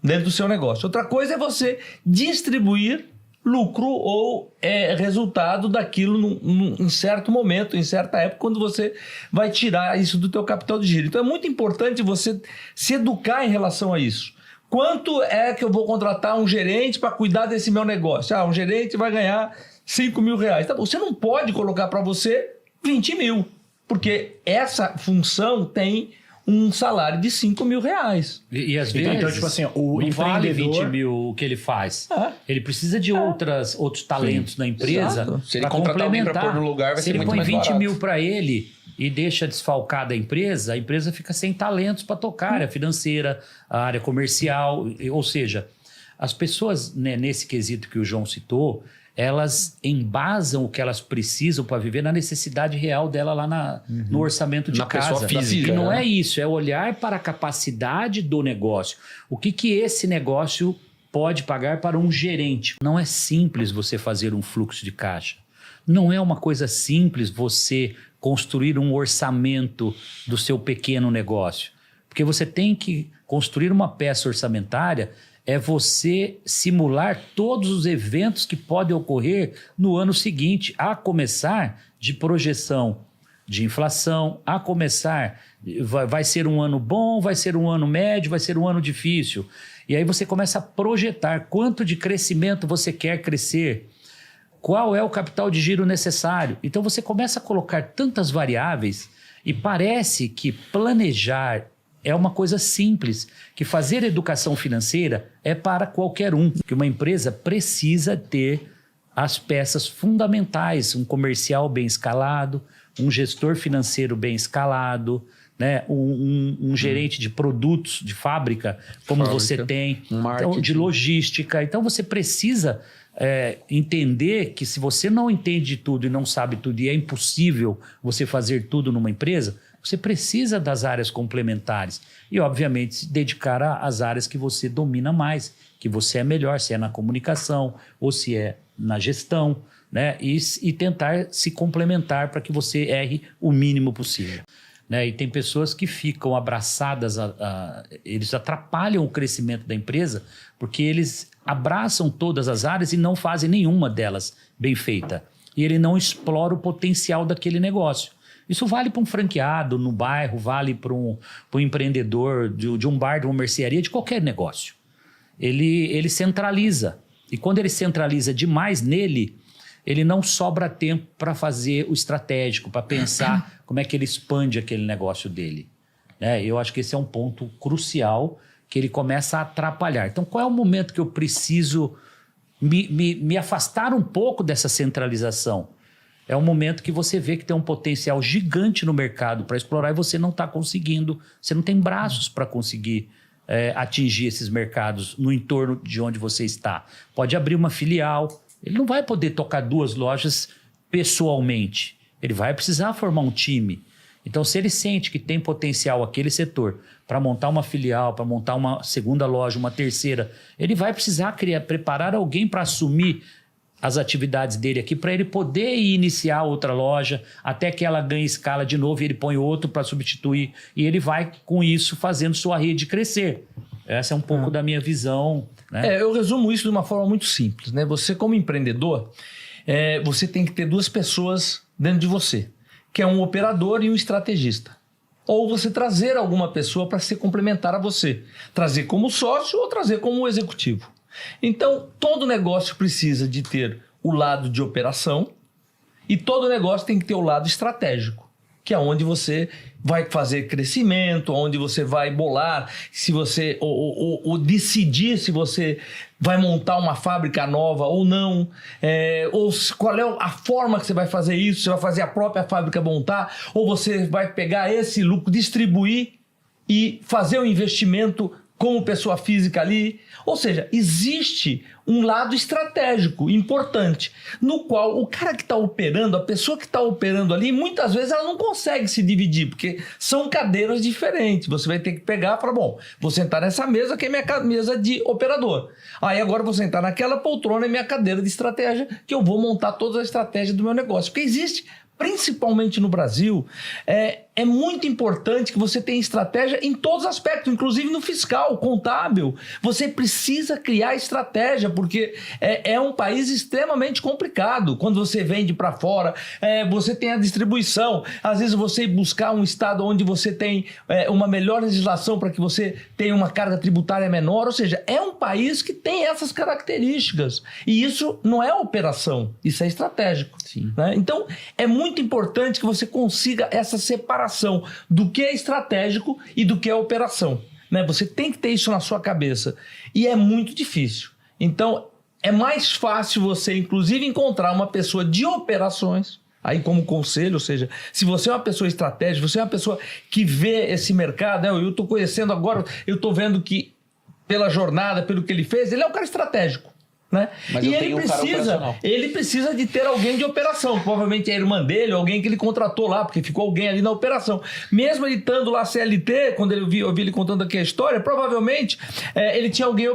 dentro do seu negócio. Outra coisa é você distribuir lucro ou resultado daquilo em certo momento, em certa época, quando você vai tirar isso do teu capital de giro. Então é muito importante você se educar em relação a isso. Quanto é que eu vou contratar um gerente para cuidar desse meu negócio? Um gerente vai ganhar 5 mil reais. Tá bom, você não pode colocar para você 20 mil, porque essa função tem um salário de 5 mil reais. E às vezes, então, tipo assim, o não vale empreendedor... 20 mil o que ele faz. Ele precisa de outros talentos na empresa para complementar. Pôr no lugar, vai Se ser ele muito põe mais 20 barato. mil para ele e deixa desfalcada a empresa fica sem talentos para tocar a área financeira, a área comercial. Ou seja, as pessoas, né, nesse quesito que o João citou, elas embasam o que elas precisam para viver na necessidade real dela lá no orçamento de casa. Pessoa física, e não é isso, é olhar para a capacidade do negócio. O que esse negócio pode pagar para um gerente? Não é simples você fazer um fluxo de caixa. Não é uma coisa simples você construir um orçamento do seu pequeno negócio. Porque você tem que construir uma peça orçamentária, é você simular todos os eventos que podem ocorrer no ano seguinte, a começar de projeção de inflação, a começar, vai ser um ano bom, vai ser um ano médio, vai ser um ano difícil. E aí você começa a projetar quanto de crescimento você quer crescer, qual é o capital de giro necessário. Então você começa a colocar tantas variáveis e parece que planejar é uma coisa simples, que fazer educação financeira é para qualquer um, que uma empresa precisa ter as peças fundamentais, um comercial bem escalado, um gestor financeiro bem escalado, né? um gerente de produtos de fábrica, como você tem, então, de logística. Então você precisa entender que se você não entende tudo e não sabe tudo, e é impossível você fazer tudo numa empresa, você precisa das áreas complementares e, obviamente, se dedicar às áreas que você domina mais, que você é melhor, se é na comunicação ou se é na gestão, né? E tentar se complementar para que você erre o mínimo possível. Né? E tem pessoas que ficam abraçadas, eles atrapalham o crescimento da empresa porque eles abraçam todas as áreas e não fazem nenhuma delas bem feita. E ele não explora o potencial daquele negócio. Isso vale para um franqueado no bairro, vale para um empreendedor de um bar, de uma mercearia, de qualquer negócio. Ele centraliza. E quando ele centraliza demais nele, ele não sobra tempo para fazer o estratégico, para pensar como é que ele expande aquele negócio dele. Né? Eu acho que esse é um ponto crucial que ele começa a atrapalhar. Então, qual é o momento que eu preciso me afastar um pouco dessa centralização? É um momento que você vê que tem um potencial gigante no mercado para explorar e você não está conseguindo, você não tem braços para conseguir atingir esses mercados no entorno de onde você está. Pode abrir uma filial, ele não vai poder tocar 2 lojas pessoalmente, ele vai precisar formar um time. Então, se ele sente que tem potencial aquele setor para montar uma filial, para montar uma segunda loja, uma terceira, ele vai precisar preparar alguém para assumir as atividades dele aqui, para ele poder iniciar outra loja, até que ela ganhe escala de novo e ele põe outro para substituir. E ele vai, com isso, fazendo sua rede crescer. Essa é um pouco da minha visão. Né? Eu resumo isso de uma forma muito simples. Né? Você, como empreendedor, você tem que ter 2 pessoas dentro de você, que é um operador e um estrategista. Ou você trazer alguma pessoa para ser complementar a você. Trazer como sócio ou trazer como executivo. Então, todo negócio precisa de ter o lado de operação e todo negócio tem que ter o lado estratégico, que é onde você vai fazer crescimento, onde você vai bolar, se você ou decidir se você vai montar uma fábrica nova ou não, ou qual é a forma que você vai fazer isso, você vai fazer a própria fábrica montar, ou você vai pegar esse lucro, distribuir e fazer o investimento como pessoa física ali. Ou seja, existe um lado estratégico importante, no qual o cara que está operando, a pessoa que está operando ali, muitas vezes ela não consegue se dividir, porque são cadeiras diferentes. Você vai ter que pegar e falar, bom, vou sentar nessa mesa que é minha mesa de operador. Aí agora vou sentar naquela poltrona, é minha cadeira de estratégia, que eu vou montar toda a estratégia do meu negócio. Porque existe, principalmente no Brasil, é muito importante que você tenha estratégia em todos os aspectos, inclusive no fiscal, contábil. Você precisa criar estratégia, porque é um país extremamente complicado. Quando você vende para fora, você tem a distribuição. Às vezes você buscar um estado onde você tem uma melhor legislação para que você tenha uma carga tributária menor. Ou seja, é um país que tem essas características. E isso não é operação, isso é estratégico. Né? Então, é muito importante que você consiga essa separação do que é estratégico e do que é operação. Né? Você tem que ter isso na sua cabeça. E é muito difícil. Então, é mais fácil você, inclusive, encontrar uma pessoa de operações, aí como conselho, ou seja, se você é uma pessoa estratégica, você é uma pessoa que vê esse mercado, né? Eu estou conhecendo agora, eu estou vendo que pela jornada, pelo que ele fez, ele é um cara estratégico. Né? Mas e eu tenho um cara operacional. ele precisa de ter alguém de operação, provavelmente é a irmã dele, alguém que ele contratou lá, porque ficou alguém ali na operação. Mesmo ele estando lá CLT, quando eu vi ele contando aqui a história, provavelmente ele tinha alguém,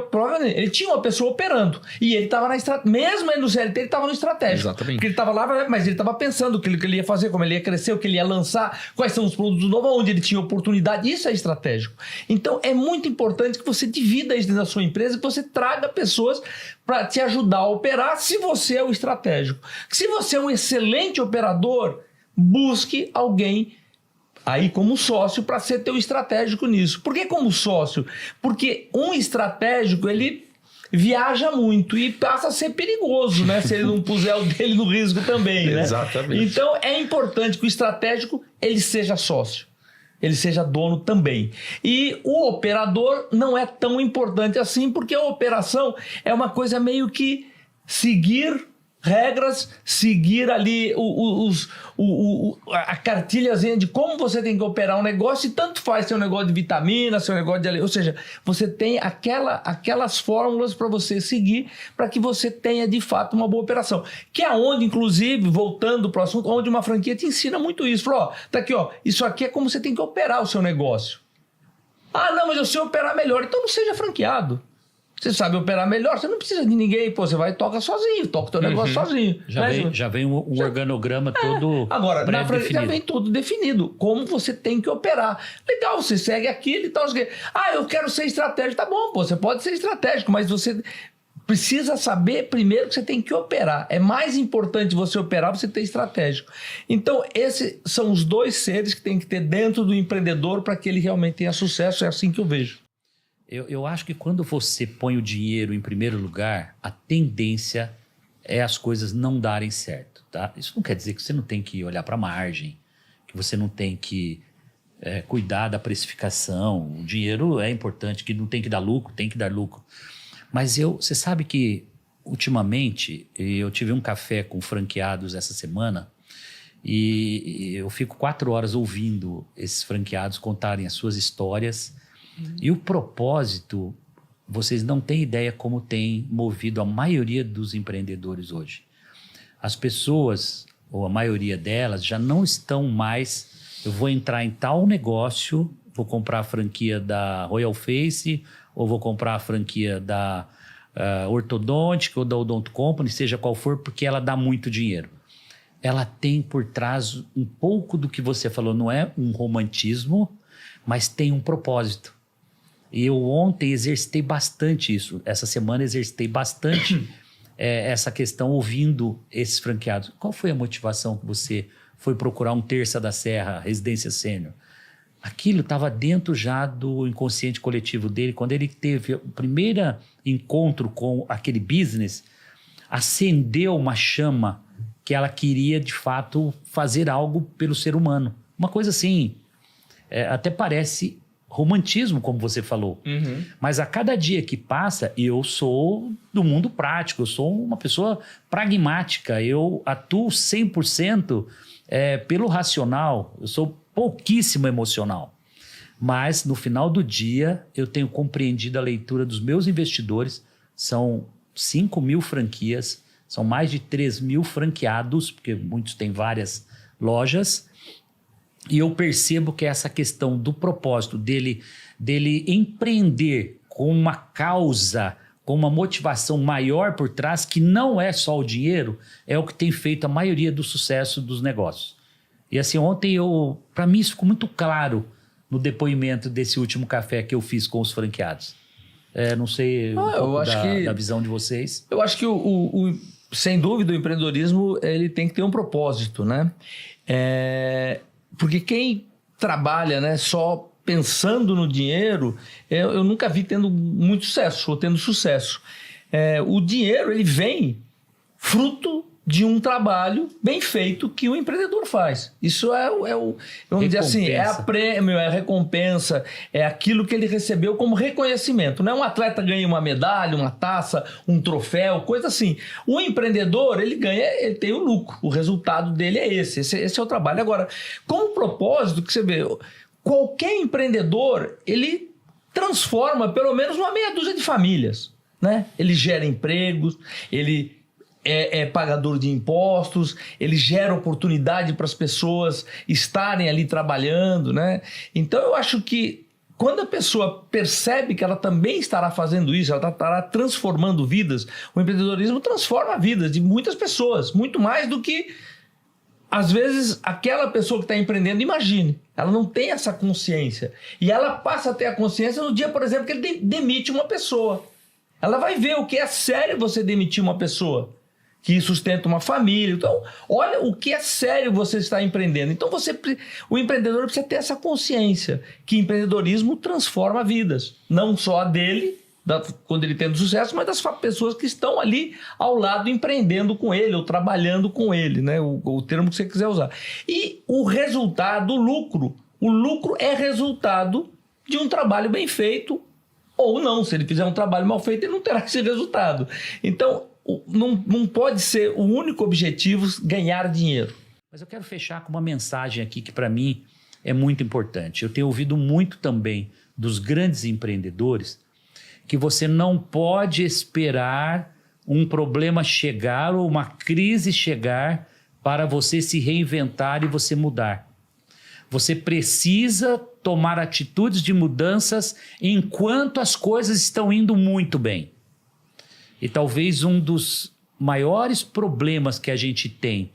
ele tinha uma pessoa operando. E ele estava na estratégia, mesmo ele no CLT, ele estava no estratégico. Exatamente. Porque ele estava lá, mas ele estava pensando o que ele ia fazer, como ele ia crescer, o que ele ia lançar, quais são os produtos novos, onde ele tinha oportunidade. Isso é estratégico. Então é muito importante que você divida isso da sua empresa, que você traga pessoas para te ajudar a operar, se você é o estratégico. Se você é um excelente operador, busque alguém aí como sócio para ser teu estratégico nisso. Por que como sócio? Porque um estratégico, ele viaja muito e passa a ser perigoso, né? Se ele não puser o dele no risco também, né? Exatamente. Então é importante que o estratégico ele seja sócio. Ele seja dono também. E o operador não é tão importante assim, porque a operação é uma coisa meio que seguir regras, seguir ali a cartilhazinha de como você tem que operar um negócio, e tanto faz seu negócio de vitamina, seu negócio de... Ou seja, você tem aquelas fórmulas para você seguir para que você tenha, de fato, uma boa operação. Que é onde, inclusive, voltando para o assunto, onde uma franquia te ensina muito isso. Fala, tá aqui, isso aqui é como você tem que operar o seu negócio. Ah, não, mas eu sei operar melhor. Então não seja franqueado. Você sabe operar melhor, você não precisa de ninguém. Pô, você vai e toca sozinho, toca o teu negócio sozinho. Já vem um organograma todo agora, na frente já vem tudo definido. Como você tem que operar. Legal, você segue aquilo e tal. Eu quero ser estratégico. Tá bom, pô, você pode ser estratégico, mas você precisa saber primeiro que você tem que operar. É mais importante você operar, você ter estratégico. Então, esses são os dois seres que tem que ter dentro do empreendedor para que ele realmente tenha sucesso. É assim que eu vejo. Eu acho que quando você põe o dinheiro em primeiro lugar, a tendência é as coisas não darem certo, tá? Isso não quer dizer que você não tem que olhar para a margem, que você não tem que cuidar da precificação. O dinheiro é importante, que não tem que dar lucro, tem que dar lucro. Mas você sabe que, ultimamente, eu tive um café com franqueados essa semana e eu fico 4 horas ouvindo esses franqueados contarem as suas histórias. E o propósito, vocês não têm ideia como tem movido a maioria dos empreendedores hoje. As pessoas, ou a maioria delas, já não estão mais... Eu vou entrar em tal negócio, vou comprar a franquia da Royal Face, ou vou comprar a franquia da Ortodontic ou da Odonto Company, seja qual for, porque ela dá muito dinheiro. Ela tem por trás um pouco do que você falou, não é um romantismo, mas tem um propósito. E eu ontem exercitei bastante isso. Essa semana exercitei bastante essa questão ouvindo esses franqueados. Qual foi a motivação que você foi procurar um Terça da Serra, residência sênior? Aquilo estava dentro já do inconsciente coletivo dele. Quando ele teve o primeiro encontro com aquele business, acendeu uma chama que ela queria, de fato, fazer algo pelo ser humano. Uma coisa assim, até parece... romantismo, como você falou. Uhum. Mas a cada dia que passa, eu sou do mundo prático, eu sou uma pessoa pragmática, eu atuo 100% pelo racional, eu sou pouquíssimo emocional. Mas, no final do dia, eu tenho compreendido a leitura dos meus investidores, são 5.000 franquias, são mais de 3.000 franqueados, porque muitos têm várias lojas. E eu percebo que essa questão do propósito dele empreender com uma causa, com uma motivação maior por trás, que não é só o dinheiro, é o que tem feito a maioria do sucesso dos negócios. E assim, ontem para mim isso ficou muito claro no depoimento desse último café que eu fiz com os franqueados. Não sei da visão de vocês. Eu acho que sem dúvida o empreendedorismo ele tem que ter um propósito, né? Porque quem trabalha, né, só pensando no dinheiro, eu nunca vi tendo muito sucesso, ou tendo sucesso. O dinheiro, ele vem fruto de um trabalho bem feito que o empreendedor faz. Isso vamos dizer assim, é a prêmio, é a recompensa, é aquilo que ele recebeu como reconhecimento. Não é um atleta ganha uma medalha, uma taça, um troféu, coisa assim. O empreendedor, ele tem o lucro. O resultado dele é esse é o trabalho. Agora, com o propósito que você vê, qualquer empreendedor, ele transforma pelo menos uma meia dúzia de famílias. né? Ele gera empregos, ele é pagador de impostos, ele gera oportunidade para as pessoas estarem ali trabalhando, né? Então eu acho que quando a pessoa percebe que ela também estará fazendo isso, ela estará transformando vidas, o empreendedorismo transforma a vida de muitas pessoas, muito mais do que, às vezes, aquela pessoa que está empreendendo imagine. Ela não tem essa consciência. E ela passa a ter a consciência no dia, por exemplo, que ele demite uma pessoa. Ela vai ver o que é sério você demitir uma pessoa que sustenta uma família. Então, olha o que é sério você está empreendendo. Então, o empreendedor precisa ter essa consciência que empreendedorismo transforma vidas. Não só a dele, quando ele tem sucesso, mas das pessoas que estão ali ao lado empreendendo com ele ou trabalhando com ele, né? O termo que você quiser usar. E o resultado, o lucro é resultado de um trabalho bem feito ou não. Se ele fizer um trabalho mal feito, ele não terá esse resultado. Então, não pode ser o único objetivo ganhar dinheiro. Mas eu quero fechar com uma mensagem aqui que para mim é muito importante. Eu tenho ouvido muito também dos grandes empreendedores que você não pode esperar um problema chegar ou uma crise chegar para você se reinventar e você mudar. Você precisa tomar atitudes de mudanças enquanto as coisas estão indo muito bem. E talvez um dos maiores problemas que a gente tem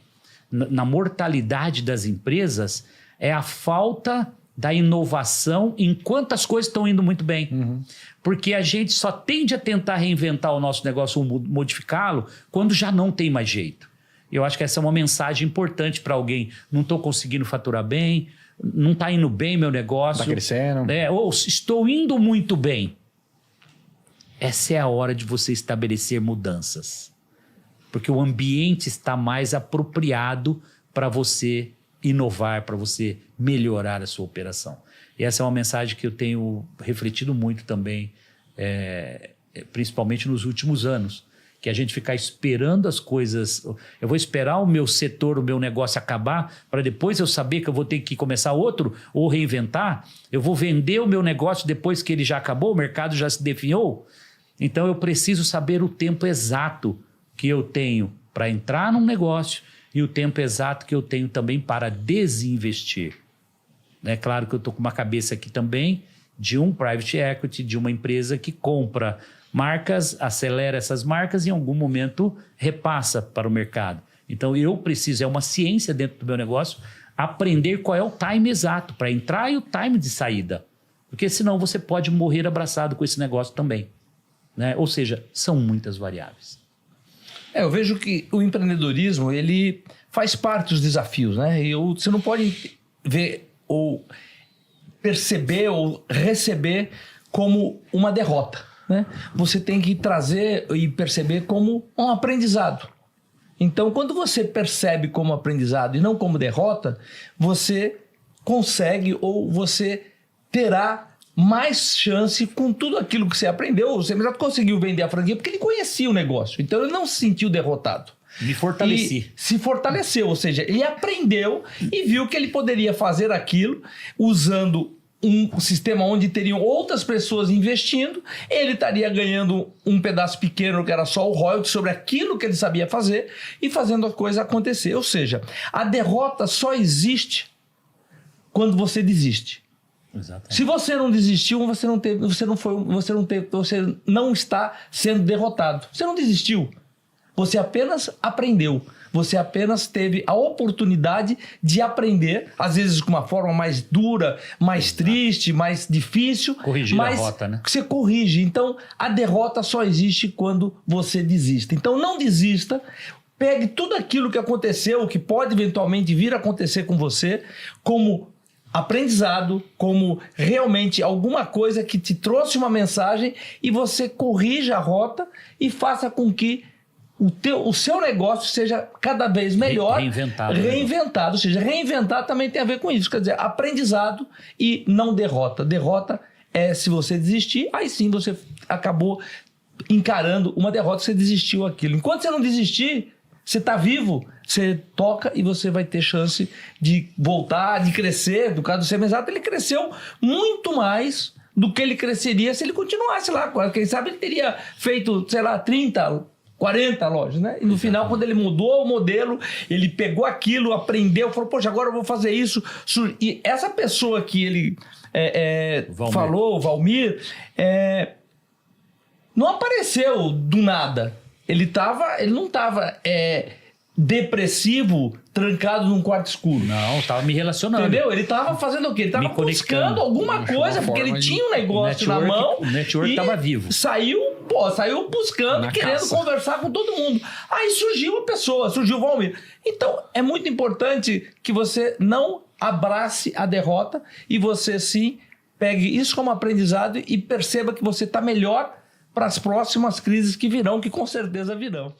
na mortalidade das empresas é a falta da inovação enquanto as coisas estão indo muito bem. Uhum. Porque a gente só tende a tentar reinventar o nosso negócio ou modificá-lo quando já não tem mais jeito. Eu acho que essa é uma mensagem importante para alguém. Não estou conseguindo faturar bem, não está indo bem meu negócio. Está crescendo. Ou estou indo muito bem. Essa é a hora de você estabelecer mudanças. Porque o ambiente está mais apropriado para você inovar, para você melhorar a sua operação. E essa é uma mensagem que eu tenho refletido muito também, principalmente nos últimos anos. Que a gente ficar esperando as coisas... Eu vou esperar o meu setor, o meu negócio acabar, para depois eu saber que eu vou ter que começar outro ou reinventar. Eu vou vender o meu negócio depois que ele já acabou, o mercado já se definiu. Então eu preciso saber o tempo exato que eu tenho para entrar num negócio e o tempo exato que eu tenho também para desinvestir. É claro que eu estou com uma cabeça aqui também de um private equity, de uma empresa que compra marcas, acelera essas marcas e em algum momento repassa para o mercado. Então eu preciso, é uma ciência dentro do meu negócio, aprender qual é o time exato para entrar e o time de saída. Porque senão você pode morrer abraçado com esse negócio também. Né? Ou seja, são muitas variáveis. Eu vejo que o empreendedorismo ele faz parte dos desafios, né? Você não pode ver ou perceber ou receber como uma derrota, né? Você tem que trazer e perceber como um aprendizado. Então, quando você percebe como aprendizado e não como derrota, você consegue ou você terá mais chance com tudo aquilo que você aprendeu. O Semizato conseguiu vender a franquia porque ele conhecia o negócio. Então ele não se sentiu derrotado. Me fortaleci. E se fortaleceu, ou seja, ele aprendeu e viu que ele poderia fazer aquilo usando um sistema onde teriam outras pessoas investindo, ele estaria ganhando um pedaço pequeno que era só o royalty sobre aquilo que ele sabia fazer e fazendo a coisa acontecer. Ou seja, a derrota só existe quando você desiste. Exatamente. Se você não desistiu, você não está sendo derrotado. Você não desistiu. Você apenas aprendeu. Você apenas teve a oportunidade de aprender, às vezes com uma forma mais dura, mais triste, mais difícil. Corrigir a rota, né? Você corrige. Então, a derrota só existe quando você desiste. Então, não desista. Pegue tudo aquilo que aconteceu, que pode eventualmente vir a acontecer com você, como aprendizado, como realmente alguma coisa que te trouxe uma mensagem e você corrija a rota e faça com que o seu negócio seja cada vez melhor. Reinventado. Ou seja, reinventar também tem a ver com isso. Quer dizer, aprendizado e não derrota. Derrota é se você desistir, aí sim você acabou encarando uma derrota, você desistiu aquilo. Enquanto você não desistir, você está vivo, você toca e você vai ter chance de voltar, de crescer. No caso do Semizato, ele cresceu muito mais do que ele cresceria se ele continuasse lá. Quem sabe ele teria feito, sei lá, 30, 40 lojas, né? E no final, quando ele mudou o modelo, ele pegou aquilo, aprendeu, falou, poxa, agora eu vou fazer isso. E essa pessoa que ele falou, o Valmir, não apareceu do nada. Ele não estava depressivo, trancado num quarto escuro. Não, estava me relacionando. Entendeu? Ele estava fazendo o quê? Ele estava buscando alguma coisa, porque ele tinha um negócio na mão. O network estava vivo. Saiu buscando, querendo conversar com todo mundo. Aí surgiu uma pessoa, surgiu o Valmir. Então, é muito importante que você não abrace a derrota e você, sim, pegue isso como aprendizado e perceba que você está melhor para as próximas crises que virão, que com certeza virão.